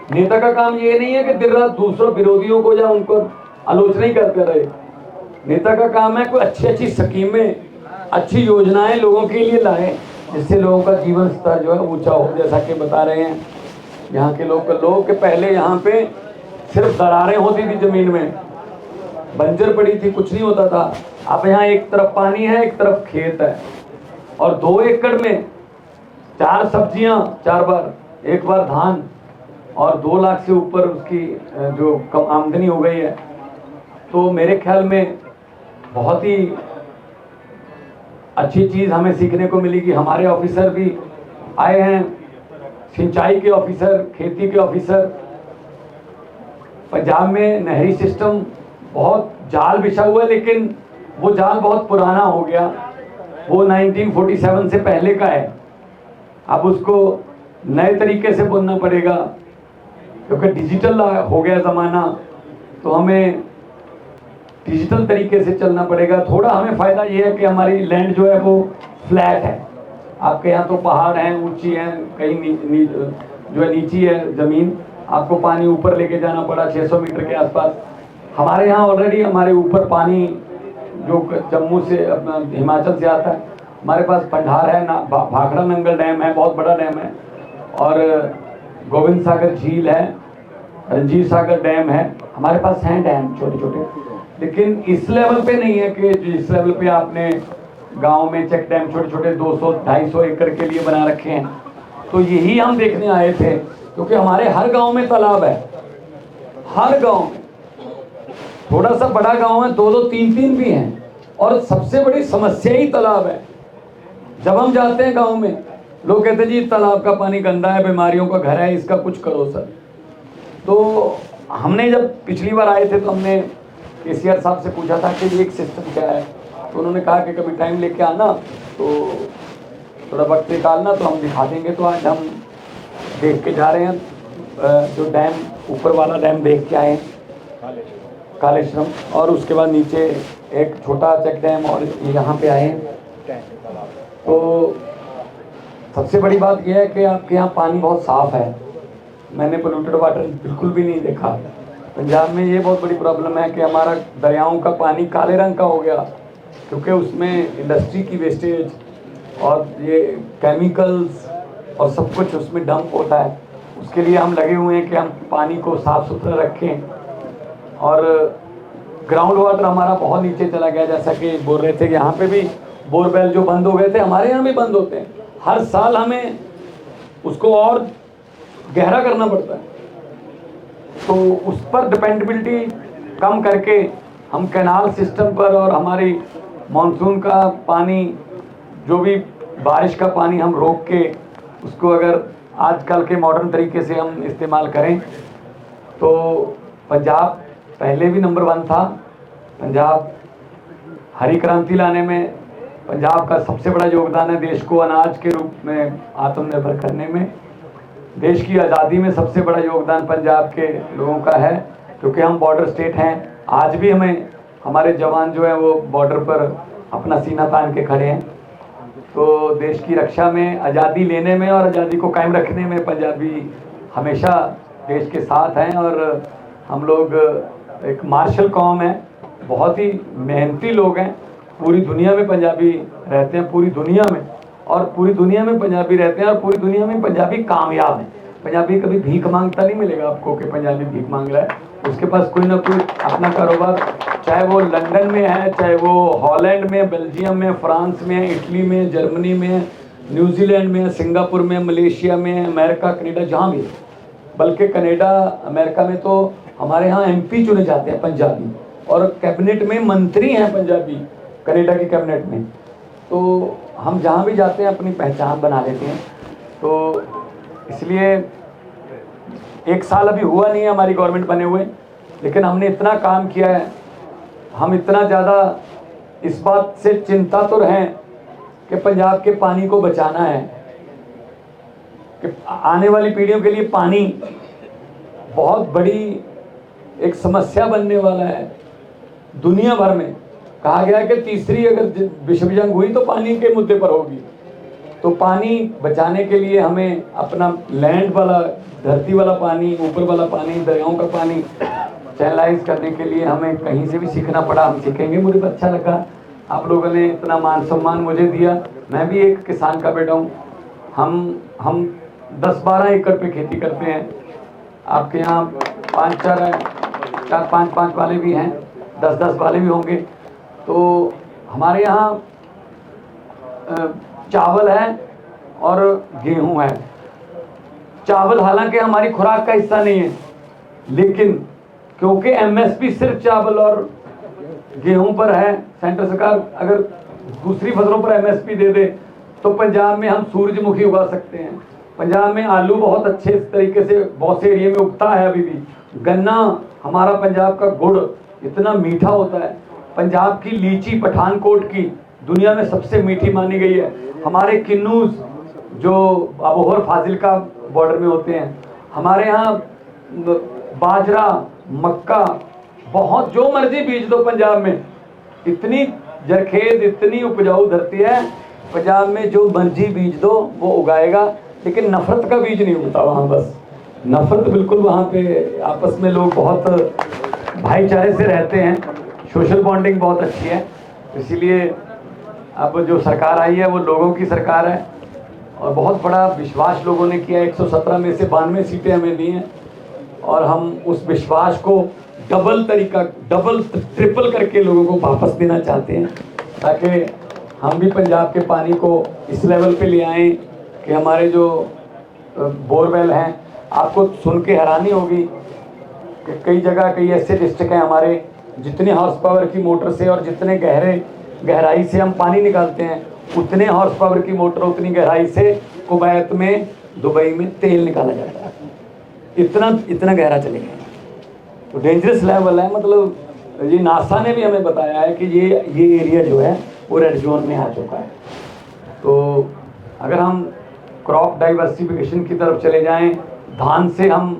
नेता का काम ये नहीं है कि दिन रात दूसरों विरोधियों को या उनको आलोचना ही करते रहे। नेता का काम है कोई अच्छी अच्छी स्कीमें, अच्छी योजनाएं लोगों के लिए लाए, जिससे लोगों का जीवन स्तर जो है ऊंचा हो। जैसा कि बता रहे हैं यहाँ के लोग के पहले यहाँ पे सिर्फ दरारें होती थी, जमीन में बंजर पड़ी थी, कुछ नहीं होता था। अब यहाँ एक तरफ पानी है, एक तरफ खेत है, और 2 एकड़ में 4 सब्जियां 4 बार, एक बार धान, और 2 लाख से ऊपर उसकी जो कम आमदनी हो गई है। तो मेरे ख्याल में बहुत ही अच्छी चीज़ हमें सीखने को मिली कि हमारे ऑफिसर भी आए हैं, सिंचाई के ऑफिसर, खेती के ऑफिसर। पंजाब में नहरी सिस्टम बहुत जाल बिछा हुआ है, लेकिन वो जाल बहुत पुराना हो गया, वो 1947 से पहले का है। अब उसको नए तरीके से बोलना पड़ेगा, क्योंकि डिजिटल हो गया ज़माना, तो हमें डिजिटल तरीके से चलना पड़ेगा। थोड़ा हमें फ़ायदा ये है कि हमारी लैंड जो है वो फ्लैट है। आपके यहाँ तो पहाड़ हैं, ऊंची हैं, कहीं जो है नीची है ज़मीन, आपको पानी ऊपर लेके जाना पड़ा 600 मीटर के आसपास। हमारे यहाँ ऑलरेडी हमारे ऊपर पानी जो जम्मू से अपना हिमाचल से आता है, हमारे पास पंडार है ना, भाखड़ा नंगल डैम है, बहुत बड़ा डैम है, और गोविंद सागर झील है, रंजीत सागर डैम है, हमारे पास हैं डैम छोटे छोटे। लेकिन इस लेवल पे नहीं है कि जिस लेवल पे आपने गांव में चेक डैम छोटे छोटे 200-250 एकड़ के लिए बना रखे हैं। तो यही हम देखने आए थे, क्योंकि हमारे हर गांव में तालाब है, हर गांव में। थोड़ा सा बड़ा गांव है, 2-2, 3-3 भी हैं, और सबसे बड़ी समस्या ही तालाब है। जब हम जाते हैं गांव में, लोग कहते हैं जी तालाब का पानी गंदा है, बीमारियों का घर है, इसका कुछ करो सर। तो हमने जब पिछली बार आए थे तो हमने केसीआर साहब से पूछा था कि ये एक सिस्टम क्या है, तो उन्होंने कहा कि कभी टाइम लेके आना, तो थोड़ा वक्त निकालना, तो हम दिखा देंगे। तो आज हम देख के जा रहे हैं, जो डैम ऊपर वाला डैम देख के आए कालेश्वरम, और उसके बाद नीचे एक छोटा चेक डैम, और यहाँ पे आए। तो सबसे बड़ी बात यह है कि आपके यहाँ पानी बहुत साफ़ है, मैंने पोल्यूटेड वाटर बिल्कुल भी नहीं देखा। पंजाब में ये बहुत बड़ी प्रॉब्लम है कि हमारा दरियाओं का पानी काले रंग का हो गया, क्योंकि उसमें इंडस्ट्री की वेस्टेज और ये केमिकल्स और सब कुछ उसमें डंप होता है। उसके लिए हम लगे हुए हैं कि हम पानी को साफ़ सुथरा रखें। और ग्राउंड वाटर हमारा बहुत नीचे चला गया, जैसा कि बोल रहे थे कि यहाँ पे भी बोरवेल जो बंद हो गए थे, हमारे यहाँ भी बंद होते हैं। हर साल हमें उसको और गहरा करना पड़ता है, तो उस पर डिपेंडेबिलिटी कम करके हम कैनाल सिस्टम पर और हमारी मानसून का पानी, जो भी बारिश का पानी, हम रोक के उसको अगर आजकल के मॉडर्न तरीके से हम इस्तेमाल करें, तो पंजाब पहले भी नंबर 1 था। पंजाब हरी क्रांति लाने में पंजाब का सबसे बड़ा योगदान है, देश को अनाज के रूप में आत्मनिर्भर करने में। देश की आज़ादी में सबसे बड़ा योगदान पंजाब के लोगों का है, क्योंकि हम बॉर्डर स्टेट हैं। आज भी हमें हमारे जवान जो हैं वो बॉर्डर पर अपना सीना तान के खड़े हैं। तो देश की रक्षा में, आज़ादी लेने में और आज़ादी को कायम रखने में पंजाबी हमेशा देश के साथ हैं। और हम लोग एक मार्शल कौम है, बहुत ही मेहनती लोग हैं। पूरी दुनिया में पंजाबी रहते हैं, पूरी दुनिया में, और पूरी दुनिया में पंजाबी रहते हैं, और पूरी दुनिया में पंजाबी कामयाब है। पंजाबी कभी भीख मांगता नहीं मिलेगा आपको कि पंजाबी भीख मांग रहा है। उसके पास कोई ना कोई अपना कारोबार, चाहे वो लंदन में है, चाहे वो हॉलैंड में, बेल्जियम में, फ्रांस में, इटली में, जर्मनी में, न्यूजीलैंड में, सिंगापुर में, मलेशिया में, अमेरिका, कनाडा, जहाँ भी। बल्कि कनाडा, अमेरिका में तो हमारे यहाँ MP चुने जाते हैं पंजाबी, और कैबिनेट में मंत्री हैं पंजाबी, कनाडा की कैबिनेट में। तो हम जहाँ भी जाते हैं अपनी पहचान बना लेते हैं। तो इसलिए 1 साल अभी हुआ नहीं है हमारी गवर्नमेंट बने हुए, लेकिन हमने इतना काम किया है। हम इतना ज़्यादा इस बात से चिंतातुर हैं कि पंजाब के पानी को बचाना है, कि आने वाली पीढ़ियों के लिए पानी बहुत बड़ी एक समस्या बनने वाला है। दुनिया भर में कहा गया है कि तीसरी अगर विश्व जंग हुई तो पानी के मुद्दे पर होगी। तो पानी बचाने के लिए हमें अपना लैंड वाला, धरती वाला पानी, ऊपर वाला पानी, दरियाओं का पानी चैनलाइज करने के लिए हमें कहीं से भी सीखना पड़ा। हम सीखेंगे। मुझे तो अच्छा लगा, आप लोगों ने इतना मान सम्मान मुझे दिया। मैं भी एक किसान का बेटा हूँ। हम 10-12 एकड़ पे खेती करते हैं। आपके यहाँ 5-4 हैं, 4-5 वाले भी हैं, 10-10 वाले भी होंगे। तो हमारे यहाँ चावल है और गेहूं है। चावल हालांकि हमारी खुराक का हिस्सा नहीं है, लेकिन क्योंकि एमएसपी सिर्फ चावल और गेहूं पर है, सेंटर सरकार अगर दूसरी फसलों पर एमएसपी दे दे तो पंजाब में हम सूरजमुखी उगा सकते हैं। पंजाब में आलू बहुत अच्छे तरीके से बहुत से एरिया में उगता है अभी भी। गन्ना, हमारा पंजाब का गुड़ इतना मीठा होता है। पंजाब की लीची पठानकोट की दुनिया में सबसे मीठी मानी गई है। हमारे किन्नूज जो अबोहर फाजिलका बॉर्डर में होते हैं, हमारे यहाँ बाजरा, मक्का, बहुत जो मर्जी बीज दो पंजाब में, इतनी जरखेज, इतनी उपजाऊ धरती है पंजाब में, जो मर्जी बीज दो वो उगाएगा। लेकिन नफरत का बीज नहीं उगता वहाँ। बस नफरत बिल्कुल, वहाँ पे आपस में लोग बहुत भाईचारे से रहते हैं, सोशल बॉन्डिंग बहुत अच्छी है। इसीलिए अब जो सरकार आई है वो लोगों की सरकार है और बहुत बड़ा विश्वास लोगों ने किया। 117 में से 92 सीटें हमें दी हैं और हम उस विश्वास को डबल ट्रिपल करके लोगों को वापस देना चाहते हैं, ताकि हम भी पंजाब के पानी को इस लेवल पे ले आएँ कि हमारे जो बोरवेल हैं, आपको सुन के हैरानी होगी कि कई जगह कई ऐसे डिस्ट्रिक्ट हैं हमारे, जितने हॉर्स पावर की मोटर से और जितने गहराई से हम पानी निकालते हैं, उतने हॉर्स पावर की मोटर उतनी गहराई से कुवैत में, दुबई में तेल निकाला जाता है। इतना गहरा चले गए। तो डेंजरस लेवल है। मतलब ये नासा ने भी हमें बताया है कि ये एरिया जो है वो रेड जोन में आ चुका है। तो अगर हम क्रॉप डाइवर्सिफिकेशन की तरफ चले जाएं, धान से हम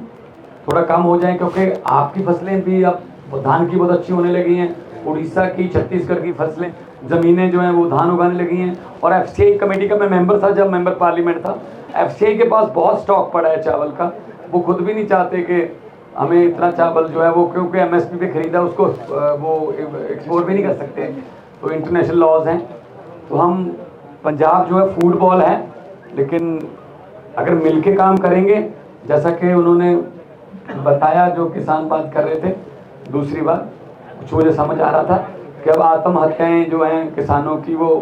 थोड़ा कम हो जाएं, क्योंकि आपकी फसलें भी अब धान की बहुत अच्छी होने लगी हैं। उड़ीसा की, छत्तीसगढ़ की फसलें, ज़मीनें जो हैं वो धान उगाने लगी हैं। और एफसीआई कमेटी का मैं मेंबर था जब मेंबर पार्लियामेंट था। एफसीआई के पास बहुत स्टॉक पड़ा है चावल का। वो खुद भी नहीं चाहते कि हमें इतना चावल जो है वो, क्योंकि एमएसपी पे खरीदा उसको वो एक्सपोर्ट भी नहीं कर सकते, तो इंटरनेशनल लॉज हैं। तो हम पंजाब जो है फूड बॉल है, लेकिन अगर मिल के काम करेंगे, जैसा कि उन्होंने बताया जो किसान बात कर रहे थे, दूसरी बात कुछ मुझे समझ आ रहा था कि अब आत्महत्याएं जो हैं किसानों की वो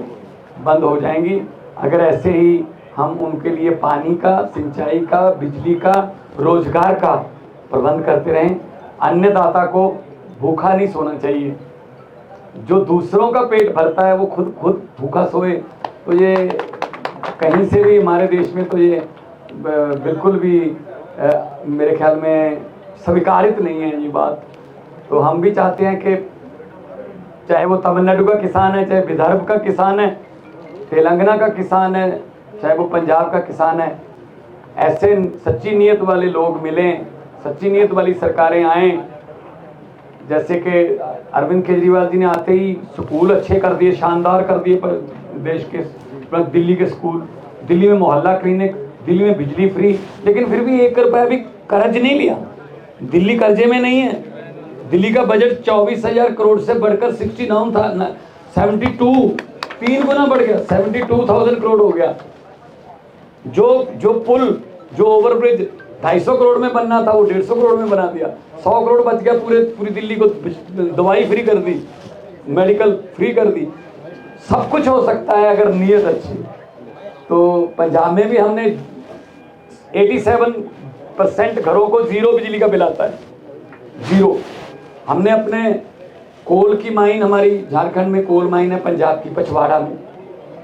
बंद हो जाएंगी अगर ऐसे ही हम उनके लिए पानी का, सिंचाई का, बिजली का, रोजगार का प्रबंध करते रहें। अन्नदाता को भूखा नहीं सोना चाहिए। जो दूसरों का पेट भरता है वो खुद भूखा सोए, तो ये कहीं से भी हमारे देश में तो ये बिल्कुल भी मेरे ख्याल में स्वीकारित नहीं है ये बात। तो हम भी चाहते हैं कि चाहे वो तमिलनाडु का किसान है, चाहे विदर्भ का किसान है, तेलंगाना का किसान है, चाहे वो पंजाब का किसान है, ऐसे सच्ची नीयत वाले लोग मिलें, सच्ची नीयत वाली सरकारें आएं। जैसे कि अरविंद केजरीवाल जी ने आते ही स्कूल अच्छे कर दिए, शानदार कर दिए पर देश के, दिल्ली के स्कूल, दिल्ली में मोहल्ला क्लिनिक, दिल्ली में बिजली फ्री, लेकिन फिर भी 1 रुपया भी कर्ज नहीं लिया। दिल्ली कर्जे में नहीं है। दिल्ली का बजट 24,000 करोड़ से बढ़कर 69 था, 72, 3 गुना बढ़ गया, 72,000 करोड़ हो गया। जो पुल, जो ओवरब्रिज 250 करोड़ में बनना था वो 150 करोड़ में बना दिया। 100 करोड़ बच गया, पूरी दिल्ली को दवाई फ्री कर दी, मेडिकल फ्री कर दी। सब कुछ हो सकता है अगर नीयत अच्छी। तो पंजाब में भी हमने 87% घरों को 0 बिजली का बिल आता है, 0। हमने अपने कोल की माइन, हमारी झारखंड में कोल माइन है पंजाब की, पचवाड़ा में,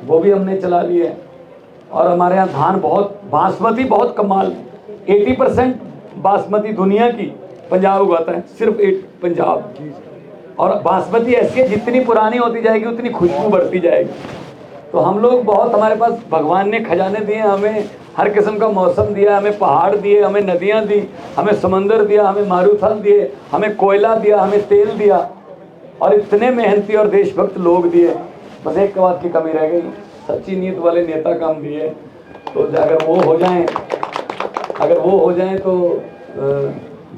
वो भी हमने चला ली है। और हमारे यहाँ धान बहुत, बासमती बहुत कमाल, 80% बासमती दुनिया की पंजाब उगाता है, सिर्फ 8 पंजाब। और बासमती ऐसी है जितनी पुरानी होती जाएगी उतनी खुशबू बढ़ती जाएगी। तो हम लोग बहुत, हमारे पास भगवान ने खजाने दिए, हमें हर किस्म का मौसम दिया, हमें पहाड़ दिए, हमें नदियाँ दी, हमें समंदर दिया, हमें मारूथल दिए, हमें कोयला दिया, हमें तेल दिया, और इतने मेहनती और देशभक्त लोग दिए। बस एक बात की कमी रह गई सच्ची नीयत वाले नेता काम दिए, तो अगर वो हो जाएं तो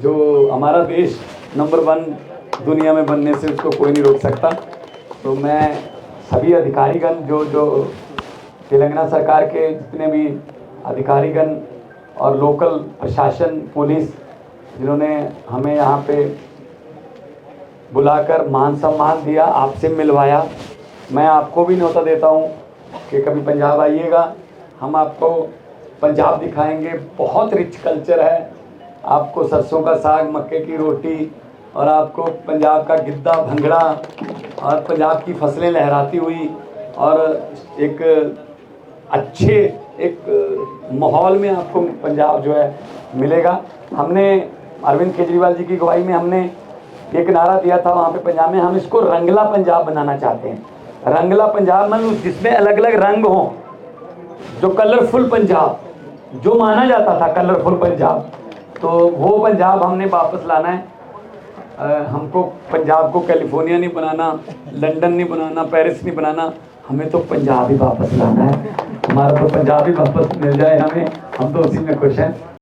जो हमारा देश नंबर 1 दुनिया में बनने से उसको कोई नहीं रोक सकता। तो मैं सभी अधिकारीगण जो तेलंगाना सरकार के जितने भी अधिकारीगण और लोकल प्रशासन पुलिस जिन्होंने हमें यहाँ पे बुलाकर मान सम्मान दिया, आपसे मिलवाया, मैं आपको भी न्योता देता हूँ कि कभी पंजाब आइएगा, हम आपको पंजाब दिखाएंगे। बहुत रिच कल्चर है, आपको सरसों का साग, मक्के की रोटी और आपको पंजाब का गिद्दा भंगड़ा और पंजाब की फसलें लहराती हुई और एक अच्छे एक माहौल में आपको पंजाब जो है मिलेगा। हमने अरविंद केजरीवाल जी की अगुवाई में हमने एक नारा दिया था वहाँ पे पंजाब में, हम इसको रंगला पंजाब बनाना चाहते हैं। रंगला पंजाब मतलब जिसमें अलग अलग रंग हों, जो कलरफुल पंजाब जो माना जाता था कलरफुल पंजाब, तो वो पंजाब हमने वापस लाना है। हमको पंजाब को कैलिफोर्निया नहीं बनाना, लंदन नहीं बनाना, पेरिस नहीं बनाना, हमें तो पंजाब ही वापस लाना है। हमारा तो पंजाब ही वापस मिल जाए हमें, हम तो उसी में खुश हैं।